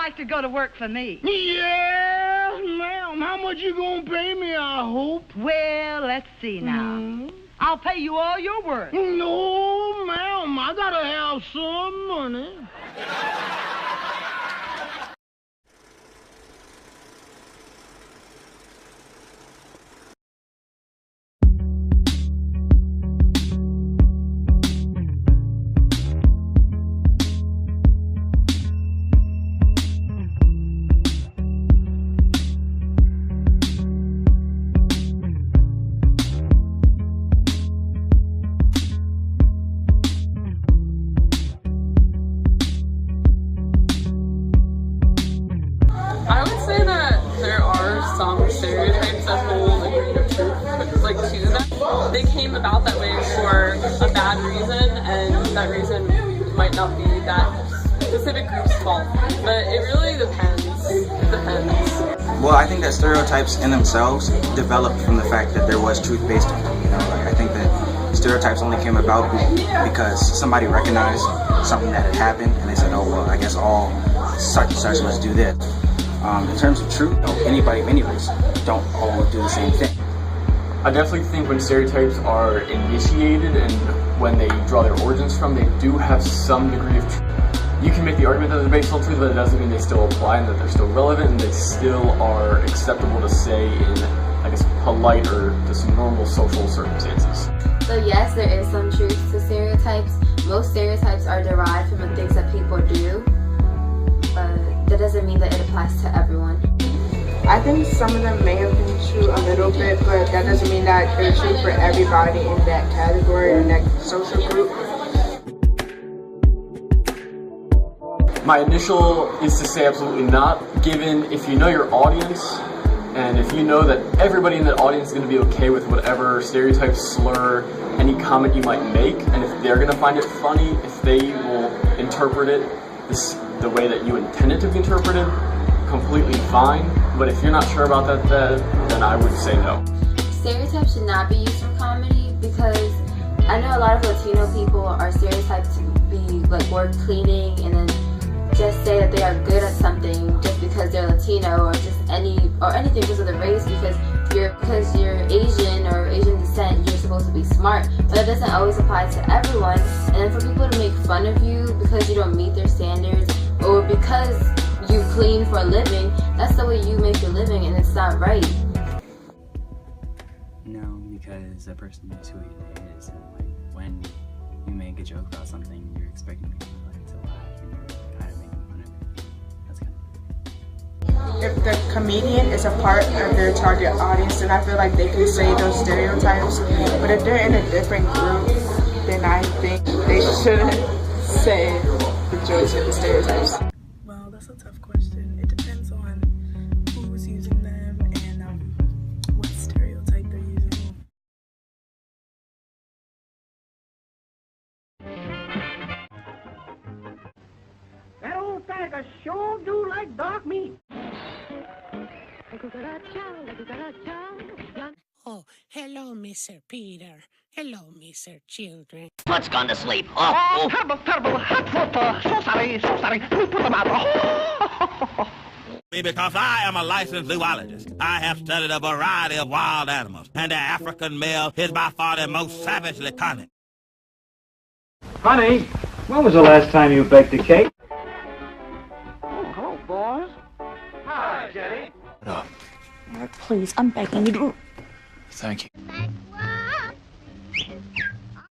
like to go to work for me? Yeah, ma'am. How much you gonna pay me, I hope? Well, let's see now. I'll pay you all your work. No, ma'am. I gotta have some money. I would say that there are some stereotypes that hold a grain of truth, like to them. They came about that way for a bad reason, and that reason might not be that specific group's fault. But it really depends. Well, I think that stereotypes in themselves developed from the fact that there was truth-based. Like I think that stereotypes only came about because somebody recognized something that had happened, and they said, "Oh well, I guess all such and such must do this." In terms of truth, anybody of any race don't all do the same thing. I definitely think when stereotypes are initiated and when they draw their origins from, they do have some degree of truth. You can make the argument that they're based on truth, but it doesn't mean they still apply and that they're still relevant and they still are acceptable to say in, I guess, polite or just normal social circumstances. So yes, there is some truth to stereotypes. Most stereotypes are derived from the things that people do, but that doesn't mean that it applies to everyone. I think some of them may have been true a little bit, but that doesn't mean that they're true for everybody in that category or in that social group. My initial is to say absolutely not, given if you know your audience, and if you know that everybody in that audience is going to be okay with whatever stereotype, slur, any comment you might make, and if they're going to find it funny, if they will interpret it the way that you intend it to be interpreted, completely fine. But if you're not sure about that, then I would say no. Stereotypes should not be used for comedy because I know a lot of Latino people are stereotyped to be like work cleaning and then just say that they are good at something just because they're Latino or just anything because of the race because you're Asian or Asian descent, you're supposed to be smart, but that doesn't always apply to everyone. And then for people to make fun of you because you don't meet their standards or because you clean for a living, that's the way you make your living and it's not right. No, because a person is who he is, and like when you make a joke about something, you're expecting people to laugh and you're kind of making fun of it. That's kind of If the comedian is a part of their target audience, then I feel like they can say those stereotypes. But if they're in a different group, then I think they shouldn't say the jokes or the stereotypes. Well, that's a tough question. It depends on who's using them and what stereotype they're using. That old faggot sure do like dark meat. Oh, hello, Mr. Peter. Hello, Mr. Children. What's gone to sleep? Oh, terrible, terrible. So sorry, so sorry. Let me put them out. Because I am a licensed zoologist. I have studied a variety of wild animals, and the African male is by far the most savagely cunning. Honey, when was the last time you baked a cake? Oh, hello, boys. Hi, Jenny. Please, I'm begging you. Thank you.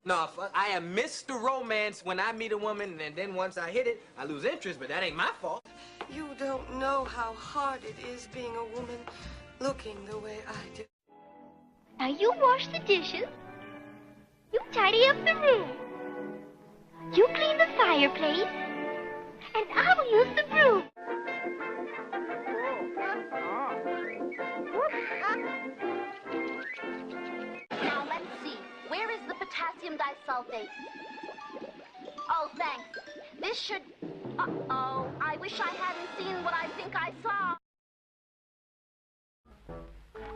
No, I am Mr. Romance when I meet a woman, and then once I hit it, I lose interest, but that ain't my fault. You don't know how hard it is being a woman looking the way I do. Now you wash the dishes, you tidy up the room, you clean the fireplace, and I will use the broom. Now let's see. Where is the potassium disulfate? Oh, thanks. This should... Uh-oh. I wish I hadn't seen what I think I saw.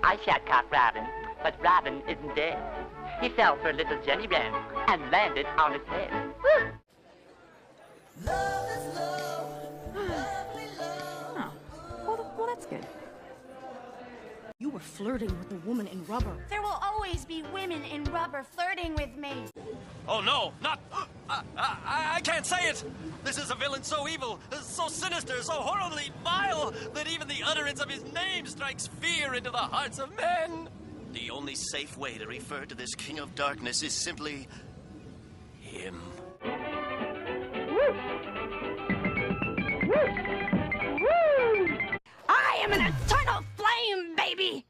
I shot Cock Robin, but Robin isn't dead. He fell for a little Jenny Wren and landed on his head. Woo! Love is love, lovely love. flirting with a woman in rubber. There will always be women in rubber flirting with me. Oh no, not... I can't say it! This is a villain so evil, so sinister, so horribly vile, that even the utterance of his name strikes fear into the hearts of men! The only safe way to refer to this King of Darkness is simply... him. I am an eternal flame, baby!